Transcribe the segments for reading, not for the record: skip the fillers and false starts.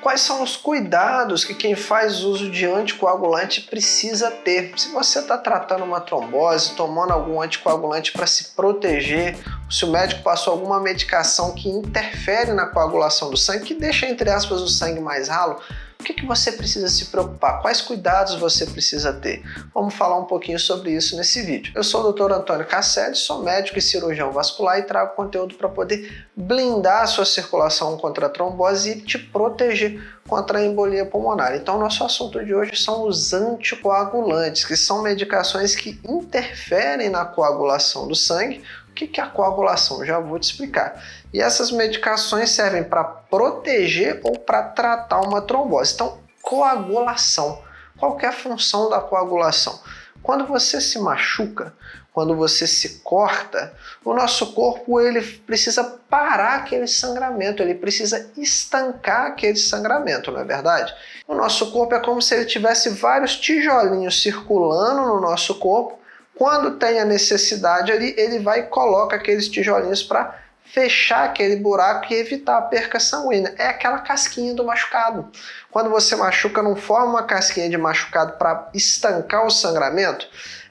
Quais são os cuidados que quem faz uso de anticoagulante precisa ter? Se você está tratando uma trombose, tomando algum anticoagulante para se proteger, se o médico passou alguma medicação que interfere na coagulação do sangue, que deixa, entre aspas, o sangue mais ralo, o que você precisa se preocupar? Quais cuidados você precisa ter? Vamos falar um pouquinho sobre isso nesse vídeo. Eu sou o Dr. Antônio Casselli, sou médico e cirurgião vascular e trago conteúdo para poder blindar a sua circulação contra a trombose e te proteger contra a embolia pulmonar. Então, nosso assunto de hoje são os anticoagulantes, que são medicações que interferem na coagulação do sangue. O que é a coagulação? Já vou te explicar. E essas medicações servem para proteger ou para tratar uma trombose. Então, coagulação. Qual que é a função da coagulação? Quando você se machuca, quando você se corta, o nosso corpo ele precisa parar aquele sangramento, ele precisa estancar aquele sangramento, não é verdade? O nosso corpo é como se ele tivesse vários tijolinhos circulando no nosso corpo. Quando tem a necessidade ali, ele vai e coloca aqueles tijolinhos para fechar aquele buraco e evitar a perca sanguínea. É aquela casquinha do machucado. Quando você machuca, não forma uma casquinha de machucado para estancar o sangramento?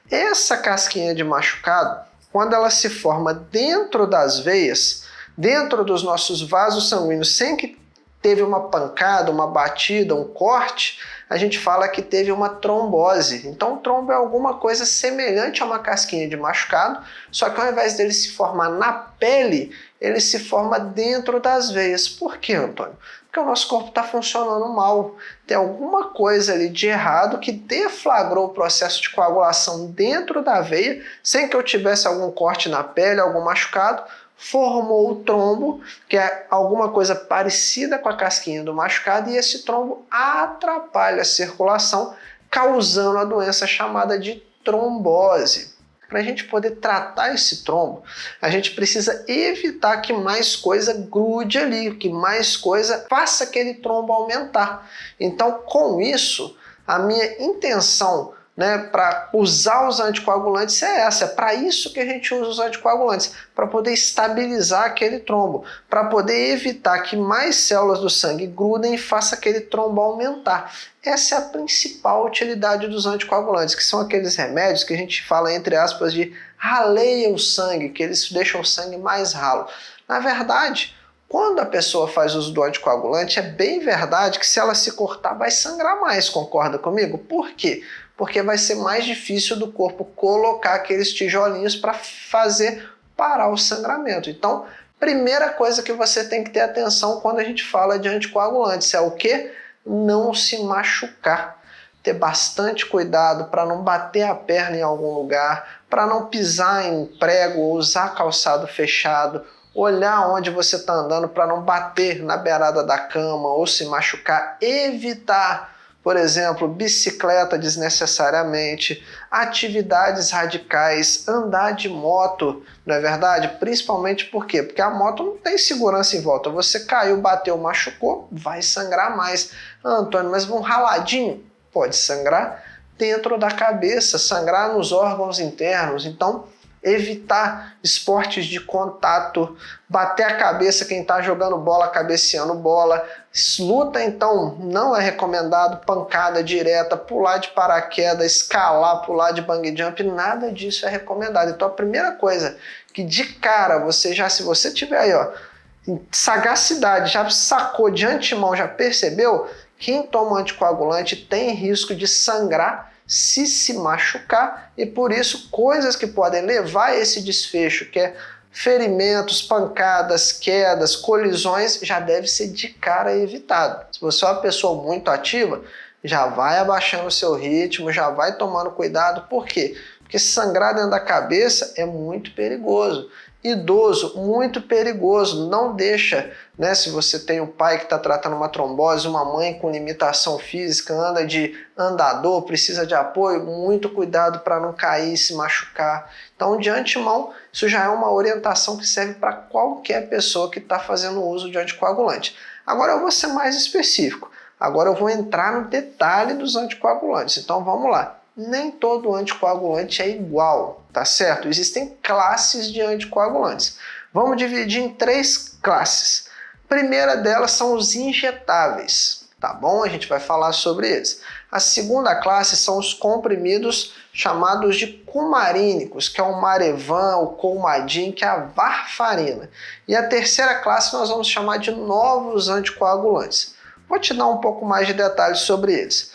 Essa casquinha de machucado, quando ela se forma dentro das veias, dentro dos nossos vasos sanguíneos, sem que teve uma pancada, uma batida, um corte, a gente fala que teve uma trombose. Então, o trombo é alguma coisa semelhante a uma casquinha de machucado, só que ao invés dele se formar na pele, ele se forma dentro das veias. Por quê, Antônio? Porque o nosso corpo está funcionando mal. Tem alguma coisa ali de errado que deflagrou o processo de coagulação dentro da veia, sem que eu tivesse algum corte na pele, algum machucado, formou o trombo, que é alguma coisa parecida com a casquinha do machucado, e esse trombo atrapalha a circulação, causando a doença chamada de trombose. Para a gente poder tratar esse trombo, a gente precisa evitar que mais coisa grude ali, que mais coisa faça aquele trombo aumentar. Então, com isso, a minha intenção para usar os anticoagulantes é essa. É para isso que a gente usa os anticoagulantes, para poder estabilizar aquele trombo, para poder evitar que mais células do sangue grudem e faça aquele trombo aumentar. Essa é a principal utilidade dos anticoagulantes, que são aqueles remédios que a gente fala, entre aspas, de raleia o sangue, que eles deixam o sangue mais ralo. Na verdade, quando a pessoa faz uso do anticoagulante, é bem verdade que se ela se cortar vai sangrar mais, concorda comigo? Por quê? Porque vai ser mais difícil do corpo colocar aqueles tijolinhos para fazer parar o sangramento. Então, primeira coisa que você tem que ter atenção quando a gente fala de anticoagulantes é o quê? Não se machucar. Ter bastante cuidado para não bater a perna em algum lugar, para não pisar em prego ou usar calçado fechado, olhar onde você está andando para não bater na beirada da cama ou se machucar, evitar, por exemplo, bicicleta desnecessariamente, atividades radicais, andar de moto, não é verdade? Principalmente por quê? Porque a moto não tem segurança em volta. Você caiu, bateu, machucou, vai sangrar mais. Antônio, mas um raladinho pode sangrar dentro da cabeça, sangrar nos órgãos internos. Então, evitar esportes de contato, bater a cabeça quem está jogando bola, cabeceando bola. Luta, então, não é recomendado, pancada direta, pular de paraquedas, escalar, pular de bungee jump, nada disso é recomendado. Então, a primeira coisa que de cara você já, se você tiver aí, ó, sagacidade, já sacou de antemão, já percebeu, quem toma anticoagulante tem risco de sangrar se machucar, e por isso coisas que podem levar a esse desfecho, que é ferimentos, pancadas, quedas, colisões, já deve ser de cara evitado. Se você é uma pessoa muito ativa, já vai abaixando o seu ritmo, já vai tomando cuidado. Por quê? Porque sangrar dentro da cabeça é muito perigoso. Idoso, muito perigoso. Não deixa, se você tem um pai que está tratando uma trombose, uma mãe com limitação física, anda de andador, precisa de apoio, muito cuidado para não cair e se machucar. Então, de antemão, isso já é uma orientação que serve para qualquer pessoa que está fazendo uso de anticoagulante. Agora eu vou ser mais específico. Agora eu vou entrar no detalhe dos anticoagulantes. Então, vamos lá. Nem todo anticoagulante é igual, tá certo? Existem classes de anticoagulantes. Vamos dividir em 3 classes. A primeira delas são os injetáveis. tá bom? A gente vai falar sobre eles. A segunda classe são os comprimidos chamados de cumarínicos, que é o Marevan, o Coumadin, que é a varfarina. E a terceira classe nós vamos chamar de novos anticoagulantes. Vou te dar um pouco mais de detalhes sobre eles.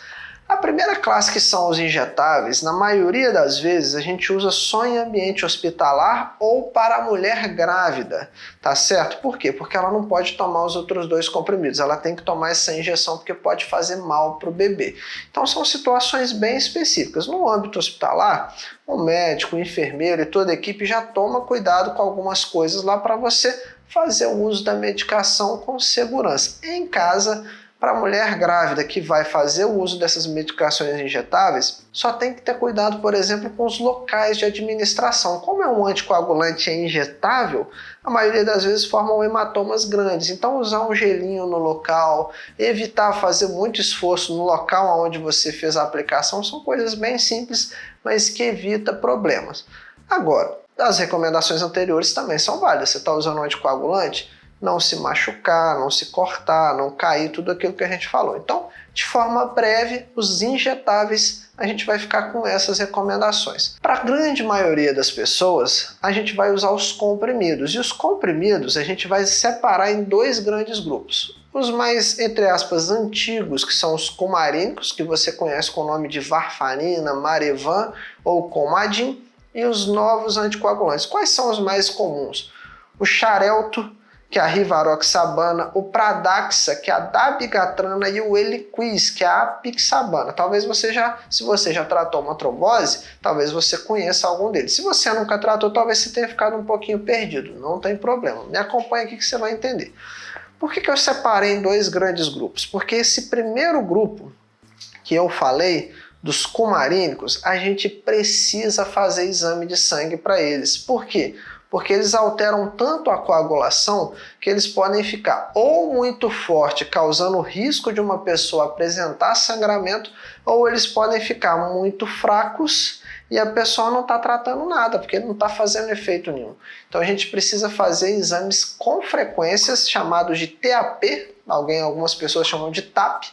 A primeira classe, que são os injetáveis, na maioria das vezes a gente usa só em ambiente hospitalar ou para a mulher grávida, tá certo? Por quê? Porque ela não pode tomar os outros dois comprimidos, ela tem que tomar essa injeção porque pode fazer mal para o bebê. Então são situações bem específicas. No âmbito hospitalar, o médico, o enfermeiro e toda a equipe já toma cuidado com algumas coisas lá para você fazer o uso da medicação com segurança. Em casa, para a mulher grávida que vai fazer o uso dessas medicações injetáveis, só tem que ter cuidado, por exemplo, com os locais de administração. Como é um anticoagulante injetável, a maioria das vezes formam hematomas grandes. Então usar um gelinho no local, evitar fazer muito esforço no local onde você fez a aplicação, são coisas bem simples, mas que evita problemas. Agora, as recomendações anteriores também são válidas. Você está usando um anticoagulante? Não se machucar, não se cortar, não cair, tudo aquilo que a gente falou. Então, de forma breve, os injetáveis, a gente vai ficar com essas recomendações. Para a grande maioria das pessoas, a gente vai usar os comprimidos. E os comprimidos a gente vai separar em dois grandes grupos. Os mais, entre aspas, antigos, que são os cumarínicos, que você conhece com o nome de varfarina, Marevan ou Coumadin, e os novos anticoagulantes. Quais são os mais comuns? O Xarelto, que é a rivaroxabana, o Pradaxa, que é a dabigatrana, e o Eliquis, que é a apixabana. Talvez se você já tratou uma trombose, talvez você conheça algum deles. Se você nunca tratou, talvez você tenha ficado um pouquinho perdido. Não tem problema. Me acompanha aqui que você vai entender. Por que eu separei em dois grandes grupos? Porque esse primeiro grupo que eu falei, dos cumarínicos, a gente precisa fazer exame de sangue para eles. Por quê? Porque eles alteram tanto a coagulação que eles podem ficar ou muito forte, causando risco de uma pessoa apresentar sangramento, ou eles podem ficar muito fracos e a pessoa não está tratando nada, porque não está fazendo efeito nenhum. Então a gente precisa fazer exames com frequências, chamados de TAP, algumas pessoas chamam de TAP,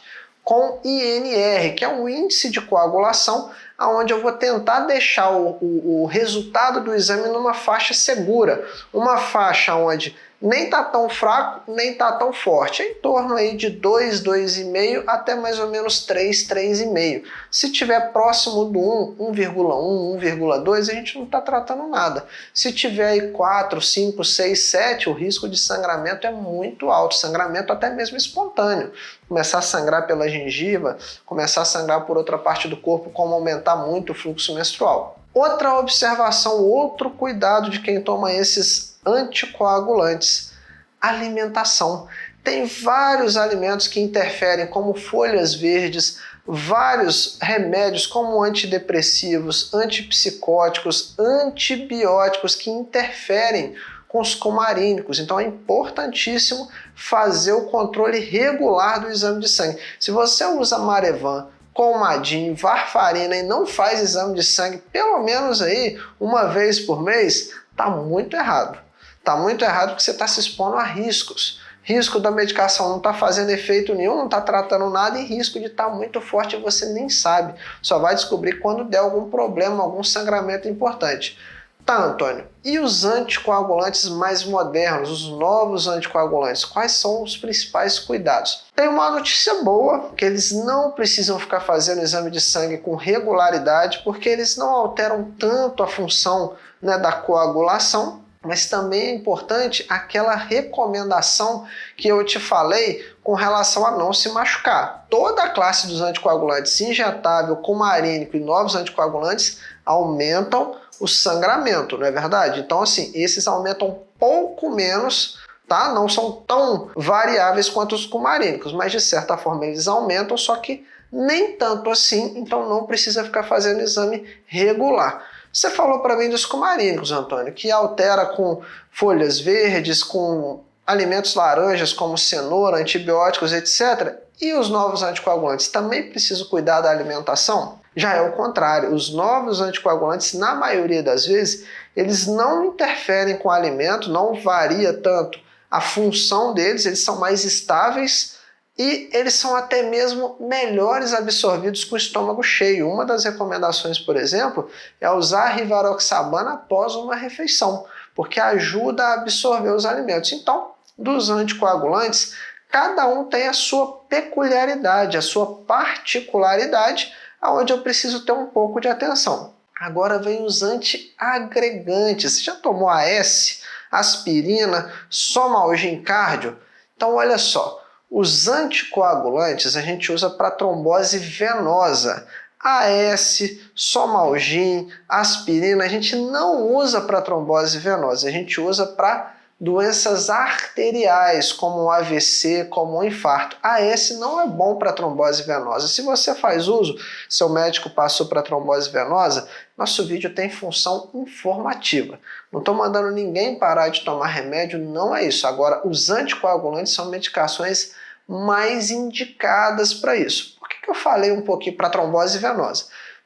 com INR, que é um índice de coagulação, onde eu vou tentar deixar o resultado do exame numa faixa segura, uma faixa onde nem está tão fraco, nem está tão forte, em torno aí de 2, 2,5 até mais ou menos 3, 3,5. Se estiver próximo do 1, 1,1, 1,2, a gente não está tratando nada. Se tiver aí 4, 5, 6, 7, o risco de sangramento é muito alto, sangramento até mesmo espontâneo. Começar a sangrar pela gengiva, começar a sangrar por outra parte do corpo, como aumentar muito o fluxo menstrual. Outra observação, outro cuidado de quem toma esses anticoagulantes: alimentação. Tem vários alimentos que interferem, como folhas verdes, vários remédios como antidepressivos, antipsicóticos, antibióticos que interferem com os cumarínicos. Então é importantíssimo fazer o controle regular do exame de sangue. Se você usa Marevan, Coumadin, varfarina e não faz exame de sangue pelo menos aí uma vez por mês, tá muito errado. Tá muito errado porque você está se expondo a riscos. Risco da medicação não está fazendo efeito nenhum, não está tratando nada, e risco de estar muito forte e você nem sabe. Só vai descobrir quando der algum problema, algum sangramento importante. Tá, Antônio, e os anticoagulantes mais modernos, os novos anticoagulantes, quais são os principais cuidados? Tem uma notícia boa, que eles não precisam ficar fazendo exame de sangue com regularidade, porque eles não alteram tanto a função, né, da coagulação, mas também é importante aquela recomendação que eu te falei com relação a não se machucar. Toda a classe dos anticoagulantes, injetável, cumarínico e novos anticoagulantes, aumentam o sangramento, não é verdade? Então, assim, esses aumentam pouco menos, tá? Não são tão variáveis quanto os cumarínicos, mas de certa forma eles aumentam, só que nem tanto assim, então não precisa ficar fazendo exame regular. Você falou para mim dos cumarínicos, Antônio, que altera com folhas verdes, com alimentos laranjas como cenoura, antibióticos, etc. E os novos anticoagulantes, também precisam cuidar da alimentação? Já é o contrário. Os novos anticoagulantes, na maioria das vezes, eles não interferem com o alimento, não varia tanto a função deles, eles são mais estáveis e eles são até mesmo melhores absorvidos com o estômago cheio. Uma das recomendações, por exemplo, é usar rivaroxabana após uma refeição, porque ajuda a absorver os alimentos. Então, dos anticoagulantes, cada um tem a sua peculiaridade, a sua particularidade, onde eu preciso ter um pouco de atenção. Agora vem os antiagregantes. Você já tomou AS, aspirina, Somalgin Cardio? Então olha só, os anticoagulantes a gente usa para trombose venosa. AS, Somalgin, aspirina a gente não usa para trombose venosa, a gente usa para doenças arteriais, como o AVC, como o infarto. AS não é bom para trombose venosa. Se você faz uso, seu médico passou para trombose venosa, nosso vídeo tem função informativa. Não estou mandando ninguém parar de tomar remédio, não é isso. Agora, os anticoagulantes são medicações mais indicadas para isso. Por que eu falei um pouquinho para trombose venosa?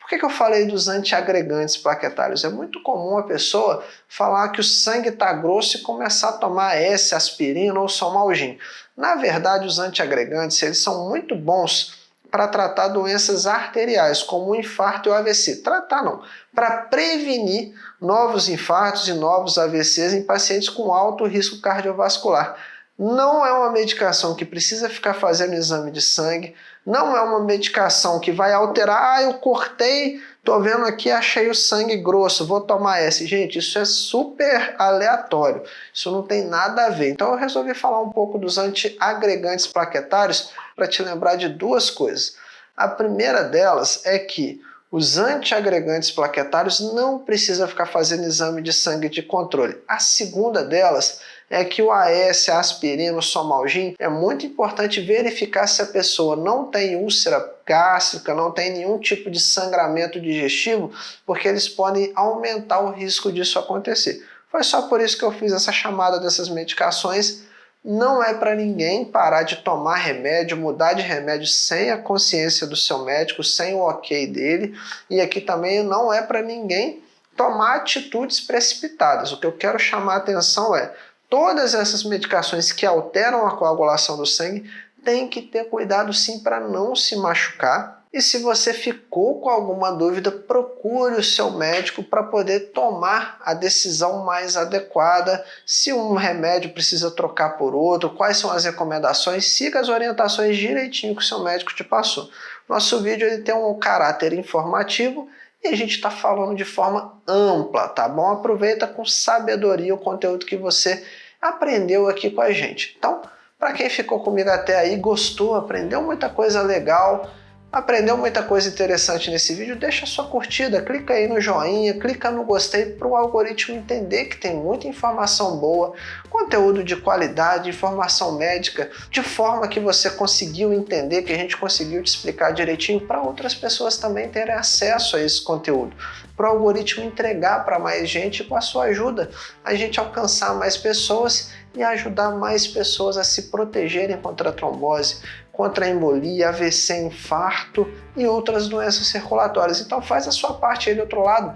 Por que eu falei dos antiagregantes plaquetários? É muito comum a pessoa falar que o sangue está grosso e começar a tomar S, aspirina ou Somalgin. Na verdade, os antiagregantes eles são muito bons para tratar doenças arteriais, como o infarto e o AVC. Tratar não, para prevenir novos infartos e novos AVCs em pacientes com alto risco cardiovascular. Não é uma medicação que precisa ficar fazendo exame de sangue, não é uma medicação que vai alterar, eu cortei, tô vendo aqui, achei o sangue grosso, vou tomar essa. Gente, isso é super aleatório, isso não tem nada a ver. Então eu resolvi falar um pouco dos antiagregantes plaquetários para te lembrar de duas coisas. A primeira delas é que os antiagregantes plaquetários não precisa ficar fazendo exame de sangue de controle. A segunda delas é que o AS, a aspirina, o Somalgin, é muito importante verificar se a pessoa não tem úlcera gástrica, não tem nenhum tipo de sangramento digestivo, porque eles podem aumentar o risco disso acontecer. Foi só por isso que eu fiz essa chamada dessas medicações. Não é para ninguém parar de tomar remédio, mudar de remédio sem a consciência do seu médico, sem o ok dele. E aqui também não é para ninguém tomar atitudes precipitadas. O que eu quero chamar a atenção é todas essas medicações que alteram a coagulação do sangue tem que ter cuidado sim para não se machucar. E se você ficou com alguma dúvida, procure o seu médico para poder tomar a decisão mais adequada. Se um remédio precisa trocar por outro, quais são as recomendações, siga as orientações direitinho que o seu médico te passou. Nosso vídeo ele tem um caráter informativo e a gente está falando de forma ampla, tá bom? Aproveita com sabedoria o conteúdo que você aprendeu aqui com a gente. Então, para quem ficou comigo até aí, gostou, aprendeu muita coisa legal, aprendeu muita coisa interessante nesse vídeo, deixa sua curtida, clica aí no joinha, clica no gostei para o algoritmo entender que tem muita informação boa, conteúdo de qualidade, informação médica, de forma que você conseguiu entender, que a gente conseguiu te explicar direitinho para outras pessoas também terem acesso a esse conteúdo. Para o algoritmo entregar para mais gente, com a sua ajuda, a gente alcançar mais pessoas e ajudar mais pessoas a se protegerem contra a trombose, contra a embolia, AVC, infarto e outras doenças circulatórias. Então faz a sua parte aí do outro lado.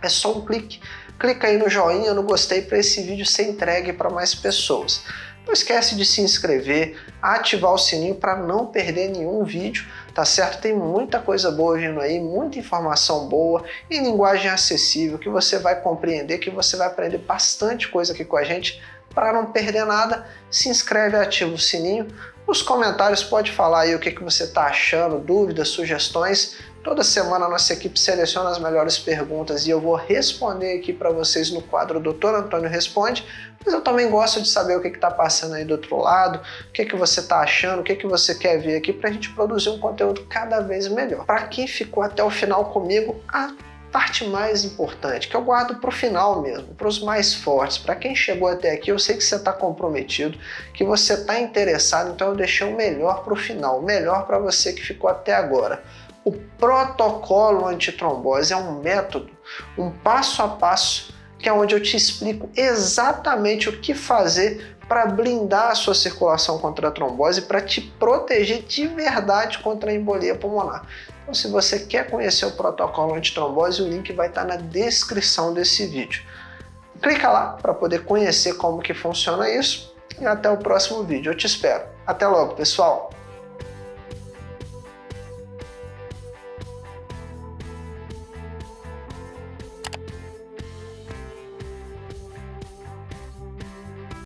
É só um clique. Clica aí no joinha, no gostei para esse vídeo ser entregue para mais pessoas. Não esquece de se inscrever, ativar o sininho para não perder nenhum vídeo, tá certo? Tem muita coisa boa vindo aí, muita informação boa, em linguagem acessível, que você vai compreender, que você vai aprender bastante coisa aqui com a gente. Para não perder nada, se inscreve e ativa o sininho. Nos comentários pode falar aí o que você está achando, dúvidas, sugestões. Toda semana a nossa equipe seleciona as melhores perguntas e eu vou responder aqui para vocês no quadro Dr. Antônio Responde, mas eu também gosto de saber o que está passando aí do outro lado, o que você está achando, o que você quer ver aqui para a gente produzir um conteúdo cada vez melhor. Para quem ficou até o final comigo, a parte mais importante, que eu guardo para o final mesmo, para os mais fortes. Para quem chegou até aqui, eu sei que você está comprometido, que você está interessado, então eu deixei o melhor para o final, o melhor para você que ficou até agora. O protocolo antitrombose é um método, um passo a passo, que é onde eu te explico exatamente o que fazer para blindar a sua circulação contra a trombose, para te proteger de verdade contra a embolia pulmonar. Então, se você quer conhecer o protocolo antitrombose, o link vai estar na descrição desse vídeo. Clica lá para poder conhecer como que funciona isso e até o próximo vídeo. Eu te espero. Até logo, pessoal!